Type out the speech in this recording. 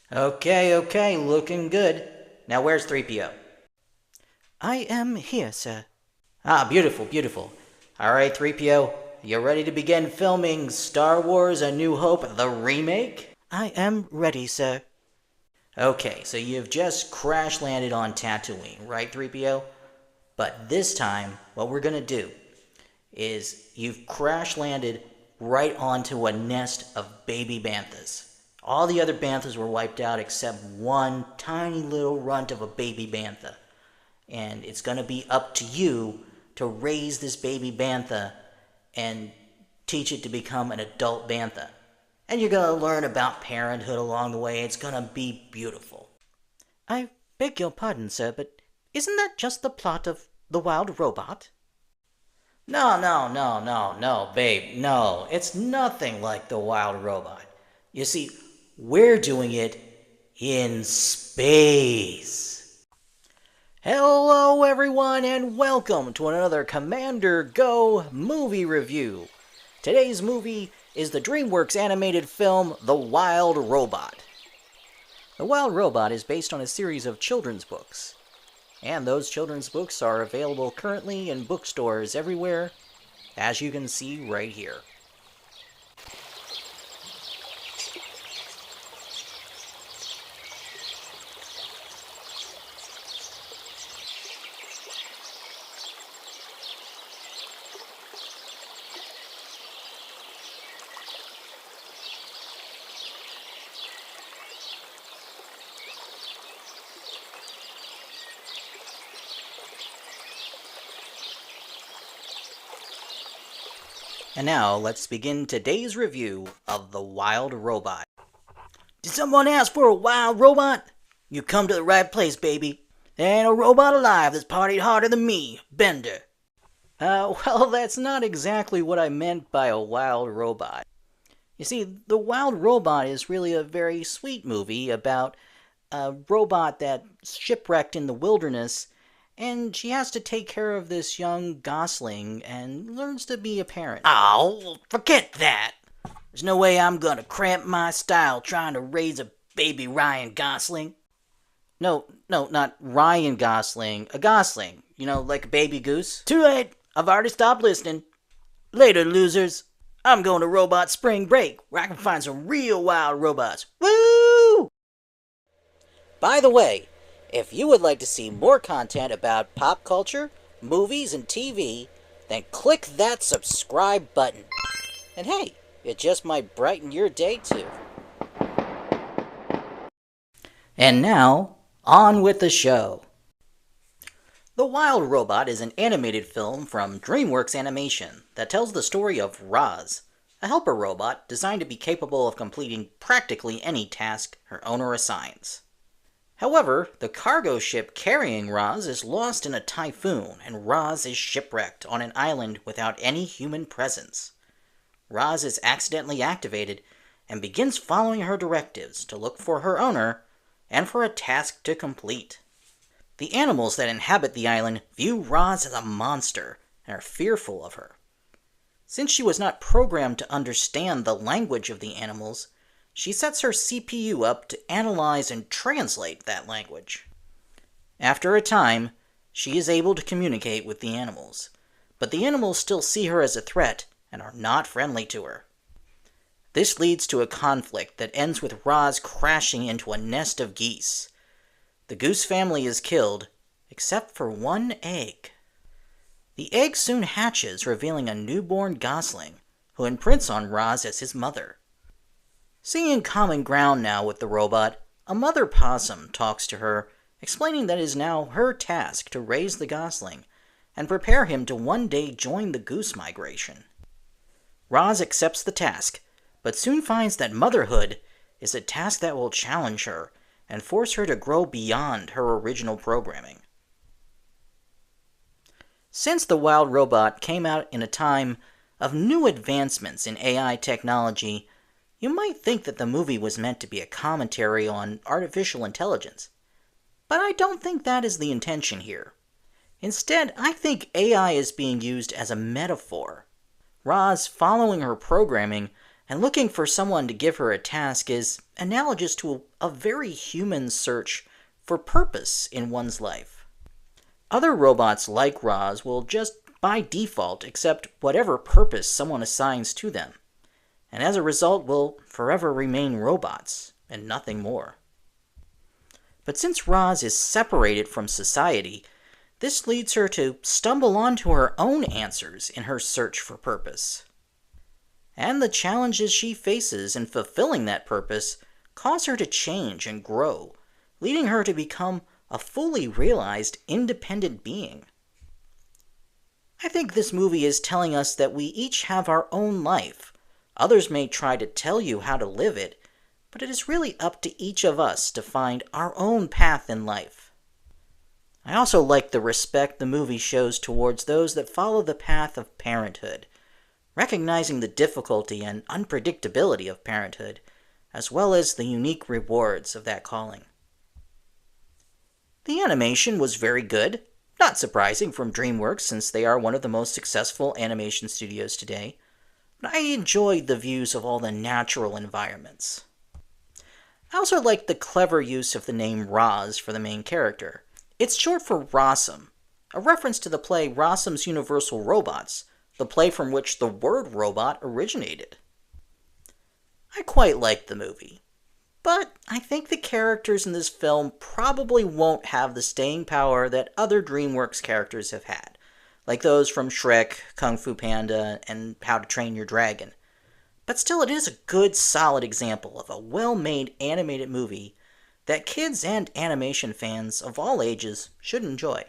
Okay, looking good. Now where's 3PO? I am here, sir. Ah, beautiful. Alright, 3PO, you ready to begin filming Star Wars A New Hope, the remake? I am ready, sir. Okay, so you've just crash landed on Tatooine, right, 3PO? But this time, what we're gonna do is you've crash landed right onto a nest of baby banthas. All the other banthas were wiped out except one tiny little runt of a baby bantha. And it's going to be up to you to raise this baby bantha and teach it to become an adult bantha. And you're going to learn about parenthood along the way. It's going to be beautiful. I beg your pardon, sir, but isn't that just the plot of The Wild Robot? No, babe. No, it's nothing like the wild robot. You see, we're doing it in space. Hello, everyone, and welcome to another Commander Go movie review. Today's movie is the DreamWorks animated film The Wild Robot. The Wild Robot is based on a series of children's books. And those children's books are available currently in bookstores everywhere, as you can see right here. And now, let's begin today's review of The Wild Robot. Did someone ask for a wild robot? You come to the right place, baby. There ain't a robot alive that's partied harder than me, Bender. Well, that's not exactly what I meant by a wild robot. You see, The Wild Robot is really a very sweet movie about a robot that's shipwrecked in the wilderness, and she has to take care of this young gosling and learns to be a parent. Oh, forget that. There's no way I'm gonna cramp my style trying to raise a baby Ryan Gosling. No, not Ryan Gosling. A gosling. You know, like a baby goose. Too late. I've already stopped listening. Later, losers. I'm going to Robot Spring Break, where I can find some real wild robots. Woo! By the way, if you would like to see more content about pop culture, movies, and TV, then click that subscribe button. And hey, it just might brighten your day too. And now, on with the show. The Wild Robot is an animated film from DreamWorks Animation that tells the story of Roz, a helper robot designed to be capable of completing practically any task her owner assigns. However, the cargo ship carrying Roz is lost in a typhoon, and Roz is shipwrecked on an island without any human presence. Roz is accidentally activated and begins following her directives to look for her owner and for a task to complete. The animals that inhabit the island view Roz as a monster and are fearful of her. Since she was not programmed to understand the language of the animals, she sets her CPU up to analyze and translate that language. After a time, she is able to communicate with the animals, but the animals still see her as a threat and are not friendly to her. This leads to a conflict that ends with Roz crashing into a nest of geese. The goose family is killed, except for one egg. The egg soon hatches, revealing a newborn gosling, who imprints on Roz as his mother. Seeing common ground now with the robot, a mother possum talks to her, explaining that it is now her task to raise the gosling and prepare him to one day join the goose migration. Roz accepts the task, but soon finds that motherhood is a task that will challenge her and force her to grow beyond her original programming. Since The Wild Robot came out in a time of new advancements in AI technology, you might think that the movie was meant to be a commentary on artificial intelligence. But I don't think that is the intention here. Instead, I think AI is being used as a metaphor. Roz, following her programming, and looking for someone to give her a task is analogous to a very human search for purpose in one's life. Other robots like Roz will just by default accept whatever purpose someone assigns to them, and as a result will forever remain robots and nothing more. But since Roz is separated from society, this leads her to stumble onto her own answers in her search for purpose. And the challenges she faces in fulfilling that purpose cause her to change and grow, leading her to become a fully realized, independent being. I think this movie is telling us that we each have our own life. Others may try to tell you how to live it, but it is really up to each of us to find our own path in life. I also like the respect the movie shows towards those that follow the path of parenthood, recognizing the difficulty and unpredictability of parenthood, as well as the unique rewards of that calling. The animation was very good, not surprising from DreamWorks since they are one of the most successful animation studios today, but I enjoyed the views of all the natural environments. I also liked the clever use of the name Roz for the main character. It's short for Rossum, a reference to the play Rossum's Universal Robots, the play from which the word robot originated. I quite liked the movie, but I think the characters in this film probably won't have the staying power that other DreamWorks characters have had, like those from Shrek, Kung Fu Panda, and How to Train Your Dragon. But still, it is a good, solid example of a well-made animated movie that kids and animation fans of all ages should enjoy.